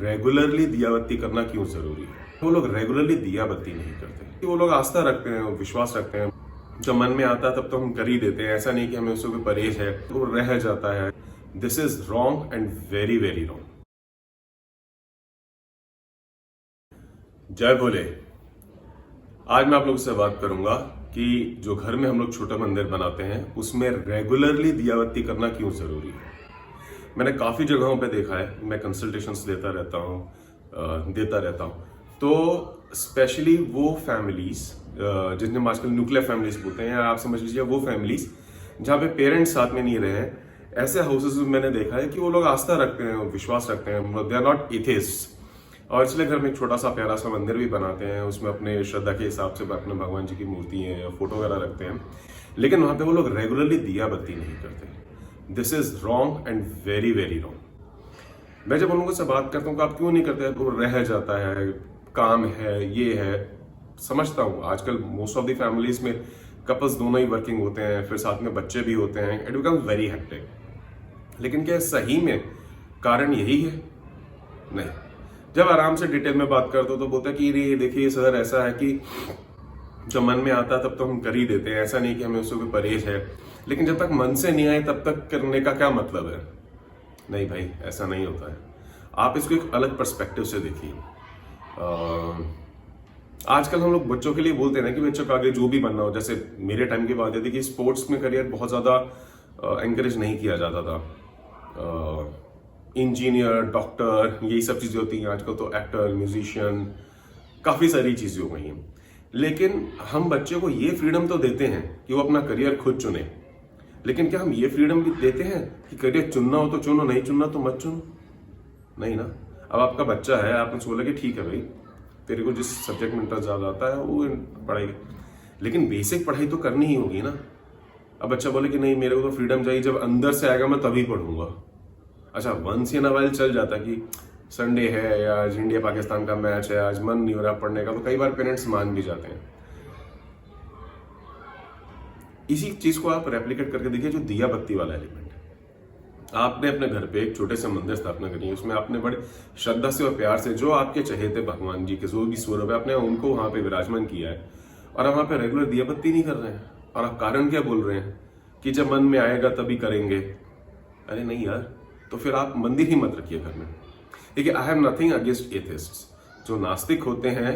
Regularly दिया बत्ती करना क्यों जरूरी है? वो लोग रेगुलरली दिया बत्ती नहीं करते। वो लोग आस्था रखते हैं, विश्वास रखते हैं, जब मन में आता है तब तो हम कर ही देते हैं। ऐसा नहीं कि हमें उससे कोई परहेज है, वो रह जाता है। This is wrong and very very wrong. जय भोले। आज मैं आप लोगों से बात करूंगा कि जो घर में हम लोग छोटा मंदिर बनाते हैं उसमें रेगुलरली दिया बत्ती करना क्यों जरूरी है। मैंने काफी जगहों पे देखा है, मैं कंसल्टेशंस देता रहता हूँ। तो स्पेशली वो फैमिलीज जिन्हें हम आजकल न्यूक्लियर फैमिलीज बोलते हैं, या आप समझ लीजिए वो फैमिलीज जहाँ पे पेरेंट्स साथ में नहीं रहे हैं, ऐसे हाउसेस में मैंने देखा है कि वो लोग आस्था रखते हैं, विश्वास रखते हैं, दे आर नॉट एथिस्ट, और इसलिए घर में एक छोटा सा प्यारा सा मंदिर भी बनाते हैं। उसमें अपने श्रद्धा के हिसाब से अपने भगवान जी की मूर्ति है या फोटो वगैरह रखते हैं, लेकिन वहां पे वो लोग रेगुलरली दिया बत्ती नहीं करते। This is wrong and very very wrong. मैं जब उन लोगों से बात करता हूँ कि आप क्यों नहीं करते, तो रह जाता है, काम है, ये है। समझता हूँ आजकल मोस्ट ऑफ द फैमिलीज में कपल्स दोनों ही वर्किंग होते हैं, फिर साथ में बच्चे भी होते हैं, इट बिकम्स वेरी हेक्टिक। लेकिन क्या सही में कारण यही है? नहीं। जब आराम से डिटेल में बात करते हो तो बोलता है कि ये देखिए सर, ऐसा है कि जब मन में आता है तब तो हम कर ही देते हैं। ऐसा नहीं कि हमें उससे कोई परहेज है, लेकिन जब तक मन से नहीं आए तब तक करने का क्या मतलब है? नहीं भाई, ऐसा नहीं होता है। आप इसको एक अलग पर्सपेक्टिव से देखिए। आजकल हम लोग बच्चों के लिए बोलते हैं ना कि बच्चों को आगे जो भी बनना हो, जैसे मेरे टाइम की बात थी कि स्पोर्ट्स में करियर बहुत ज्यादा एंकरेज नहीं किया जाता था। इंजीनियर, डॉक्टर, यही सब चीजें होती हैं। आजकल तो एक्टर, म्यूजिशियन, काफी सारी चीजें हो गई हैं। लेकिन हम बच्चे को ये फ्रीडम तो देते हैं कि वो अपना करियर खुद चुने, लेकिन क्या हम ये फ्रीडम भी देते हैं कि करियर चुनना हो तो चुनो, नहीं चुनना तो मत चुनो? नहीं ना। अब आपका बच्चा है, आपने बोला कि ठीक है भाई, तेरे को जिस सब्जेक्ट में इंटरेस्ट ज्यादा आता है वो पढ़ाई, लेकिन बेसिक पढ़ाई तो करनी ही होगी ना। अब बच्चा बोले कि नहीं, मेरे को तो फ्रीडम चाहिए, जब अंदर से आएगा मैं तभी पढ़ूंगा। अच्छा, वंस इन अ व्हाइल चल जाता कि संडे है या आज इंडिया पाकिस्तान का मैच है, आज मन नहीं हो रहा पढ़ने का, तो कई बार पेरेंट्स मान भी जाते हैं। इसी चीज को आप रेप्लिकेट करके देखिए, जो दिया बत्ती वाला एलिमेंट है। आपने अपने घर पे एक छोटे से मंदिर स्थापना करनी है, उसमें आपने बड़े श्रद्धा से और प्यार से जो आपके चहेते भगवान जी के जो भी स्वरूप है, आपने उनको वहां पे विराजमान किया है, और आप वहां पे रेगुलर दिया बत्ती नहीं कर रहे हैं। और आप कारण क्या बोल रहे हैं कि जब मन में आएगा तभी करेंगे? अरे नहीं यार, तो फिर आप मंदिर ही मत रखिए घर में। देखिए, आई हैव नथिंग अगेंस्ट एथिस्ट्स। जो नास्तिक होते हैं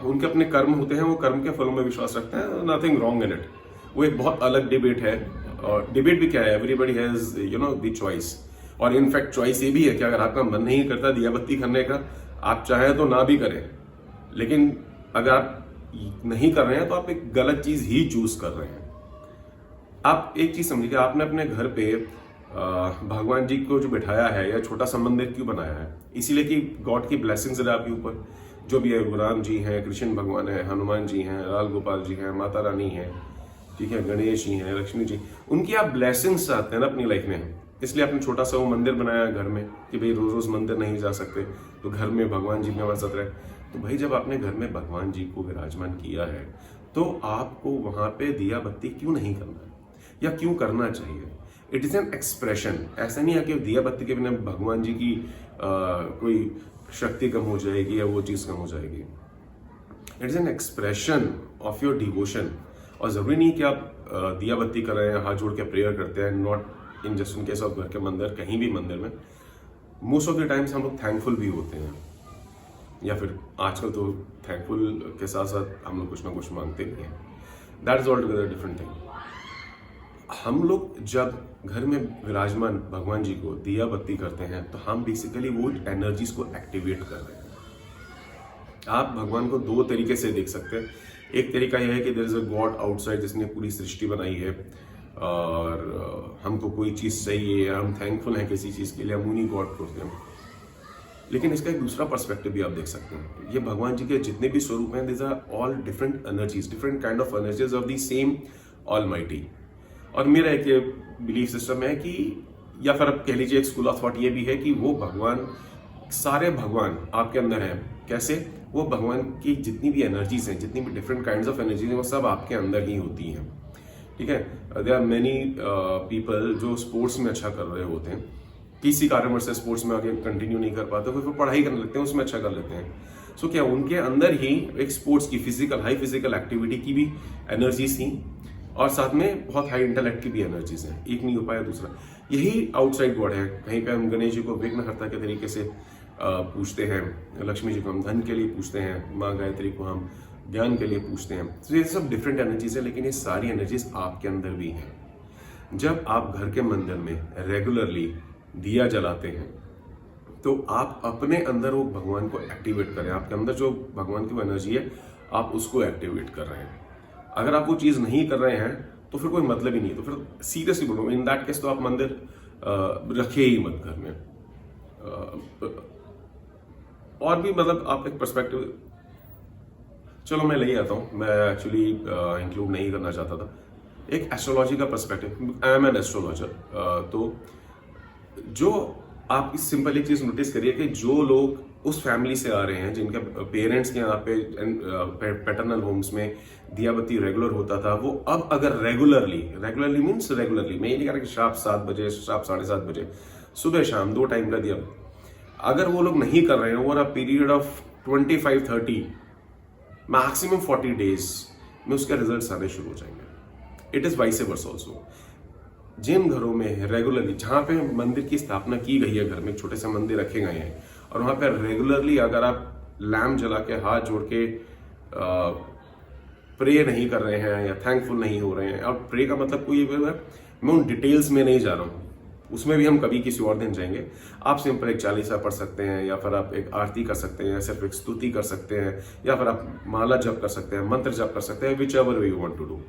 उनके अपने कर्म होते हैं, वो कर्म के फलों में विश्वास रखते हैं, नथिंग रॉन्ग इन इट। वो एक बहुत अलग डिबेट है, और डिबेट भी क्या है, एवरीबडी हैज द चॉइस। और इनफैक्ट चॉइस ये भी है कि अगर आपका मन नहीं करता दिया बत्ती करने का, आप चाहें तो ना भी करें, लेकिन अगर आप नहीं कर रहे हैं तो आप एक गलत चीज ही चूज कर रहे हैं। आप एक चीज समझिए, आपने अपने घर पे भगवान जी को जो बिठाया है या छोटा सा मंदिर क्यों बनाया है? इसीलिए कि गॉड की ब्लेसिंग्स है आपके ऊपर। जो भी है, राम जी हैं, कृष्ण भगवान है, हनुमान जी हैं, लाल गोपाल जी हैं, माता रानी है, ठीक है, गणेश जी हैं, लक्ष्मी जी, उनकी आप ब्लेसिंग्स चाहते हैं ना अपनी लाइफ में। इसलिए आपने छोटा सा वो मंदिर बनाया घर में कि भाई रोज रोज मंदिर नहीं जा सकते, तो घर में भगवान जी में हमारे साथ रहे। तो भाई, जब आपने घर में भगवान जी को विराजमान किया है, तो आपको वहां पे दिया बत्ती क्यों नहीं करना है, या क्यों करना चाहिए? It is an expression. ऐसा नहीं है कि दिया बत्ती के बिना भगवान जी की कोई शक्ति कम हो जाएगी या वो चीज कम हो जाएगी। It is an expression of your devotion. और जरूरी नहीं कि आप दिया बत्ती कर रहे हैं, हाथ जोड़ के प्रेयर करते हैं, not in just in case of घर के मंदिर, कहीं भी मंदिर में। मोस्ट ऑफ द टाइम्स हम लोग थैंकफुल भी होते हैं, या फिर आजकल तो थैंकफुल के साथ साथ हम लोग कुछ ना कुछ मांगते भी हैं। That is all together different thing. हम लोग जब घर में विराजमान भगवान जी को दिया बत्ती करते हैं, तो हम बेसिकली वो एनर्जीज को एक्टिवेट कर रहे हैं। आप भगवान को दो तरीके से देख सकते हैं। एक तरीका यह है कि there is a god outside जिसने पूरी सृष्टि बनाई है, और हमको कोई चीज चाहिए, हम थैंकफुल हैं किसी चीज के लिए, हम उन्हीं गॉड को हैं। लेकिन इसका एक दूसरा पर्सपेक्टिव भी आप देख सकते हैं। ये भगवान जी के जितने भी स्वरूप हैं, these are all different energies, different kind of energies of the same Almighty. और मेरा एक ये बिलीफ सिस्टम है कि, या फिर आप कह लीजिए एक स्कूल ऑफ थॉट ये भी है कि वो भगवान, सारे भगवान आपके अंदर हैं। कैसे? वो भगवान की जितनी भी एनर्जीज हैं, जितनी भी डिफरेंट काइंड्स ऑफ एनर्जीज हैं, वो सब आपके अंदर ही होती हैं। ठीक है, देयर आर मेनी पीपल जो स्पोर्ट्स में अच्छा कर रहे होते हैं, किसी कारणवश से स्पोर्ट्स में आगे कंटिन्यू नहीं कर पाते, फिर पढ़ाई करने लगते हैं, उसमें अच्छा कर लेते हैं। सो क्या उनके अंदर ही एक स्पोर्ट्स की हाई फिजिकल एक्टिविटी की भी एनर्जीज थी और साथ में बहुत हाई इंटेलेक्ट की भी एनर्जीज हैं, एक नहीं हो पाया दूसरा। यही आउटसाइड गॉड है। कहीं पे हम गणेश जी को विघ्नहर्ता के तरीके से पूछते हैं, लक्ष्मी जी को हम धन के लिए पूछते हैं, माँ गायत्री को हम ज्ञान के लिए पूछते हैं। तो ये सब डिफरेंट एनर्जीज है, लेकिन ये सारी एनर्जीज आपके अंदर भी हैं। जब आप घर के मंदिर में रेगुलरली दिया जलाते हैं तो आप अपने अंदर वो भगवान को एक्टिवेट करें। आपके अंदर जो भगवान की वो एनर्जी है, आप उसको एक्टिवेट कर रहे हैं। अगर आप वो चीज नहीं कर रहे हैं तो फिर कोई मतलब ही नहीं है। तो फिर सीरियसली बोलो, इन दैट केस तो आप मंदिर रखिए ही मत घर में। और भी मतलब आप एक पर्सपेक्टिव, चलो मैं ले आता हूँ, मैं एक्चुअली इंक्लूड नहीं करना चाहता था। एक एस्ट्रोलॉजी का perspective, I am an astrologer. तो जो आप इस सिंपल एक चीज नोटिस करिए कि जो लोग उस फैमिली से आ रहे हैं जिनके पेरेंट्स के यहाँ पे पैटर्नल होम्स में दिया बत्ती रेगुलर होता था, वो अब अगर रेगुलरली मीन्स रेगुलरली, मैं ये नहीं कह रहा कि शाम 7 बजे, शाम 7:30 बजे, सुबह शाम 2 टाइम का दिया, अगर वो लोग नहीं कर रहे हैं over a period of 25-30 maximum 40 days में उसके रिजल्ट्स आने शुरू हो जाएंगे। It is vice versa also. जिन घरों में रेगुलरली, जहां पे मंदिर की स्थापना की गई है, घर में छोटे से मंदिर रखे गए हैं और वहां पे रेगुलरली अगर आप लैम्प जला के हाथ जोड़ के प्रे नहीं कर रहे हैं या थैंकफुल नहीं हो रहे हैं, और प्रे का मतलब कोई, मैं उन डिटेल्स में नहीं जा रहा हूँ, उसमें भी हम कभी किसी और दिन जाएंगे। आप सिंपल एक चालीसा पढ़ सकते हैं, या फिर आप एक आरती कर सकते हैं, या सिर्फ एक स्तुति कर सकते हैं, या फिर आप माला जप कर सकते हैं, मंत्र जप कर सकते हैं, whichever way you want to do.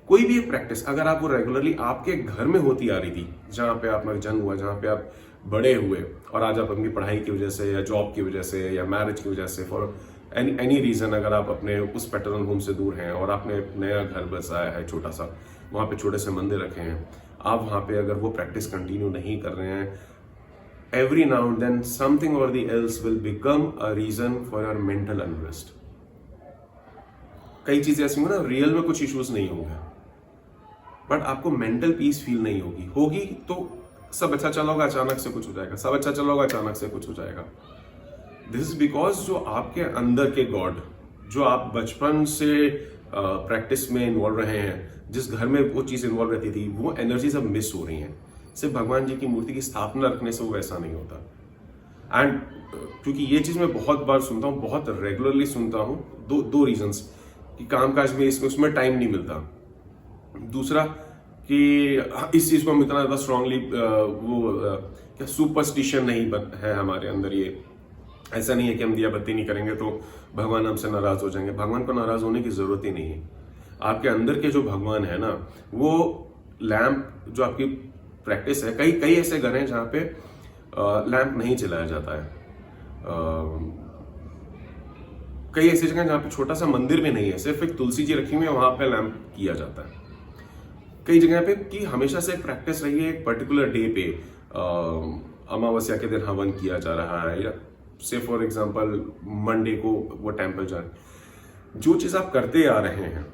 कोई भी एक प्रैक्टिस अगर आप वो रेगुलरली आपके घर में होती आ रही थी, जहां पे आपका जन्म हुआ, जहां पे आप बड़े हुए, और आज आप अपनी पढ़ाई की वजह से या जॉब की वजह से या मैरिज की वजह से, फॉर एनी रीजन, अगर आप अपने उस पैटर्नल होम से दूर हैं और आपने नया घर बसाया है छोटा सा, वहां पे छोटे से मंदिर रखे हैं, आप वहां पे अगर वो प्रैक्टिस कंटिन्यू नहीं कर रहे हैं, every now and then something और the else will become a reason for your mental unrest. कई चीजें ऐसी होंगी ना, रियल में कुछ इश्यूज नहीं होंगे, बट आपको मेंटल पीस फील नहीं होगी तो सब अच्छा चला होगा, अचानक से कुछ हो जाएगा, सब अच्छा चला होगा, अचानक से कुछ हो जाएगा। दिस इज बिकॉज जो आपके अंदर के गॉड, जो आप बचपन से प्रैक्टिस में इन्वॉल्व रहे हैं, जिस घर में वो चीज इन्वॉल्व रहती थी, वो एनर्जीज अब मिस हो रही हैं। सिर्फ भगवान जी की मूर्ति की स्थापना रखने से वो वैसा नहीं होता। एंड क्योंकि ये चीज मैं बहुत बार सुनता हूँ, बहुत रेगुलरली सुनता हूँ, दो रीजंस कि कामकाज में उसमें टाइम नहीं मिलता, दूसरा कि इस चीज को हम इतना ज्यादा स्ट्रांगली क्या सुपरस्टिशन नहीं है हमारे अंदर। ये ऐसा नहीं है कि हम दिया बत्ती नहीं करेंगे तो भगवान हमसे नाराज हो जाएंगे। भगवान को नाराज होने की जरूरत ही नहीं है। आपके अंदर के जो भगवान है ना, वो लैंप जो आपकी प्रैक्टिस है, कई ऐसे घर हैं जहां पे लैंप नहीं जलाया जाता है। कई ऐसी जगह जहां पे छोटा सा मंदिर भी नहीं है, सिर्फ एक तुलसी जी रखी हुई है, वहां पे लैंप किया जाता है। कई जगह पे कि हमेशा से एक प्रैक्टिस रही है, एक पर्टिकुलर डे पे अमावस्या के दिन हवन किया जा रहा है, या से फॉर एग्जांपल मंडे को वो टेंपल जा रहे हैं। जो चीज आप करते आ रहे हैं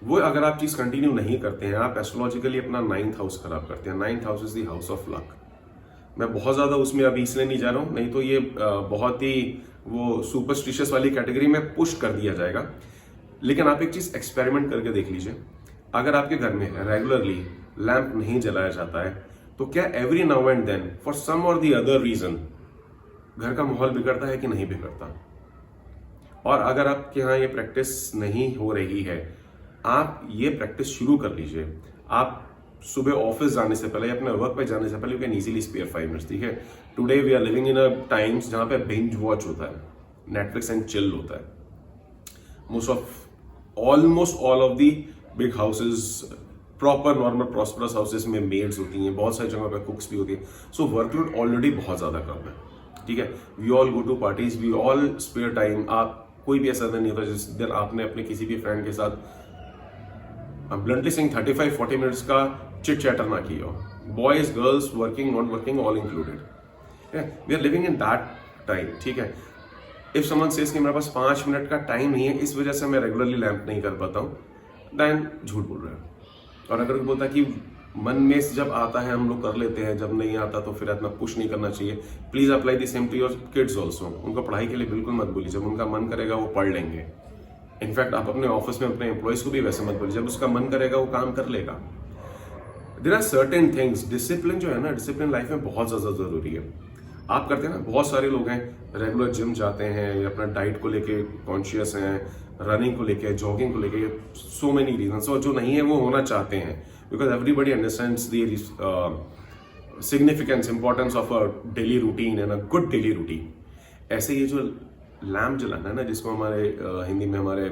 वो अगर आप चीज कंटिन्यू नहीं करते हैं, आप एस्ट्रोलॉजिकली अपना 9th हाउस खराब करते हैं। 9th house is the house of luck. मैं बहुत ज्यादा उसमें अभी इसलिए नहीं जा रहा हूं, नहीं तो ये बहुत ही वो सुपरस्टिशियस वाली कैटेगरी में पुश कर दिया जाएगा। लेकिन आप एक चीज एक्सपेरिमेंट करके देख लीजिए, अगर आपके घर में रेगुलरली लैंप नहीं जलाया जाता है तो क्या every now and then for some और द अदर रीजन घर का माहौल बिगड़ता है कि नहीं बिगड़ता? और अगर आपके यहाँ ये प्रैक्टिस नहीं हो रही है, आप ये प्रैक्टिस शुरू कर लीजिए। आप सुबह ऑफिस जाने से पहले, अपने वर्क पे जाने से पहले, you can easily spare 5 minutes. ठीक है, today we are living in a times जहां पे बिंज वॉच होता है, नेटफ्लिक्स एंड चिल होता है। Almost all of the big houses, proper normal prosperous houses में मेड्स होती हैं, बहुत सारी जगहों पे कुक्स भी होती हैं। सो वर्कलोड ऑलरेडी बहुत ज्यादा कम है। ठीक है, we all go to parties, we all spare time. आप कोई भी ऐसा दिन नहीं होता जिस दिन आपने अपने किसी भी फ्रेंड के साथ ब्लंटली सेइंग 35-40 मिनट्स का चिट चैटर ना किया हो। Boys, girls, working, not working, all included. We are living in that time. ठीक है, इफ समवन सेज कि मेरे पास 5 मिनट का टाइम नहीं है, इस वजह से मैं रेगुलरली लैंप नहीं कर पाता हूं, देन झूठ बोल रहे हैं। और अगर बोलता है कि मन में जब आता है हम लोग कर लेते हैं, जब नहीं आता तो फिर इतना पुश नहीं करना चाहिए। Please apply the same to your kids also. उनको पढ़ाई के लिए बिल्कुल मत बोलिए, जब उनका मन करेगा वो पढ़ लेंगे। इनफैक्ट आप अपने ऑफिस में अपने एम्प्लॉयज को भी वैसे मत बोलिए, जब उसका मन करेगा वो काम कर लेगा। There are certain things, discipline जो है ना, डिसिप्लिन लाइफ में बहुत ज्यादा जरूरी है। आप करते हैं ना, बहुत सारे लोग हैं रेगुलर जिम जाते हैं या अपना डाइट को लेके कॉन्शियस हैं, रनिंग को लेके, जॉगिंग को लेके, सो मेनी रीजंस, और जो नहीं है वो होना चाहते हैं, because everybody understands the significance, importance of a daily routine and a good daily routine. ऐसे ये जो लैम्प जलाना है ना, जिसको हमारे हिंदी में हमारे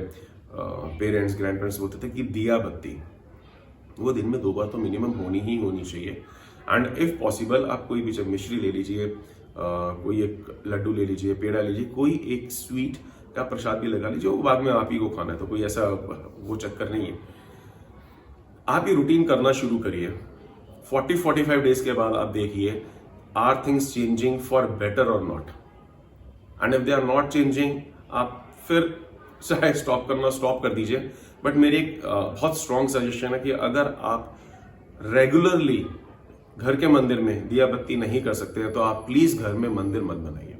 पेरेंट्स ग्रैंड पेरेंट्स बोलते थे कि दिया बत्ती, वो दिन में 2 बार तो मिनिमम होनी ही होनी चाहिए। एंड इफ पॉसिबल आप कोई भी मिश्री ले लीजिए, कोई एक लड्डू ले लीजिए, पेड़ा लीजिए, कोई एक स्वीट का प्रसाद भी लगा लीजिए, वो बाद में आप ही को खाना है, तो कोई ऐसा वो चक्कर नहीं है। आप ये रूटीन करना शुरू करिए। 40-45 डेज के बाद आप देखिए, are things changing for better और not, and if they are not changing, आप फिर चाहे स्टॉप करना स्टॉप कर दीजिए। बट मेरी एक बहुत स्ट्रॉन्ग सजेशन है कि अगर आप रेगुलरली घर के मंदिर में दिया बत्ती नहीं कर सकते हैं तो आप प्लीज घर में मंदिर मत बनाइए।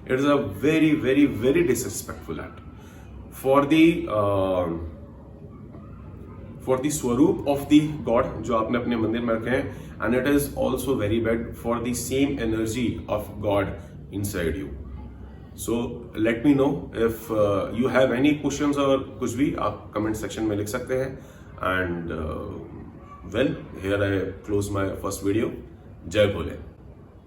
It is a very very very disrespectful act for the स्वरूप ऑफ द गॉड जो आपने अपने मंदिर में रखे हैं, and it is also very bad for the same energy of God inside you. So let me know if you have any questions, और कुछ भी आप कमेंट सेक्शन में लिख सकते हैं। And well, here I close my first video. Jai Bhole.